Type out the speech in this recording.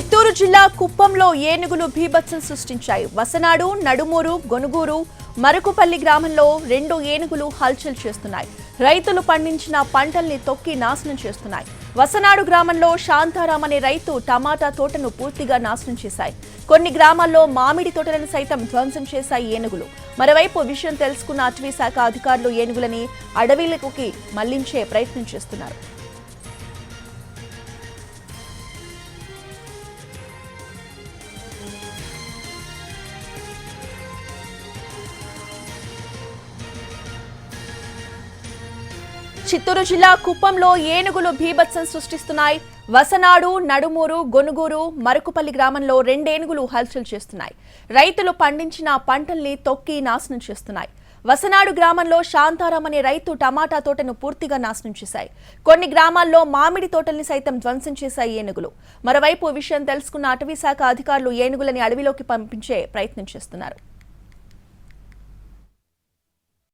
చిత్తూరు జిల్లా కుప్పంలో ఏనుగులు బీభత్సం సృష్టించాయి. వసనాడు, నడుమూరు, గొనుగూరు, మరకుపల్లి గ్రామంలో 2 ఏనుగులు హల్చల్ చేస్తున్నాయి. రైతులు పండించిన పంటల్ని తొక్కి నాశనం చేస్తున్నాయి. వసనాడు గ్రామంలో శాంతారాం అనే రైతు టమాటా తోటను పూర్తిగా నాశనం చేశాయి. కొన్ని గ్రామాల్లో మామిడి తోటలను సైతం ధ్వంసం చేశాయి ఏనుగులు. మరోవైపు విషయం తెలుసుకున్న అటవీ శాఖ అధికారులు ఏనుగులని అడవిలోకి మళ్లించే ప్రయత్నం చేస్తున్నారు. చిత్తూరు జిల్లా కుప్పంలో ఏనుగులు బీభత్సం సృష్టిస్తున్నాయి. వసనాడు, నడుమూరు, గొనుగూరు, మరకుపల్లి గ్రామంలో 2 ఏనుగులు హల్చల్ చేస్తున్నాయి. రైతులు పండించిన పంటల్ని తొక్కి నాశనం చేస్తున్నాయి. వసనాడు గ్రామంలో శాంతారాం అనే రైతు టమాటా తోటను పూర్తిగా నాశనం చేశాయి. కొన్ని గ్రామాల్లో మామిడి తోటల్ని సైతం ధ్వంసం చేశాయి ఏనుగులు. మరోవైపు విషయం తెలుసుకున్న అటవీ శాఖ అధికారులు ఏనుగులని అడవిలోకి పంపించే ప్రయత్నం చేస్తున్నారు.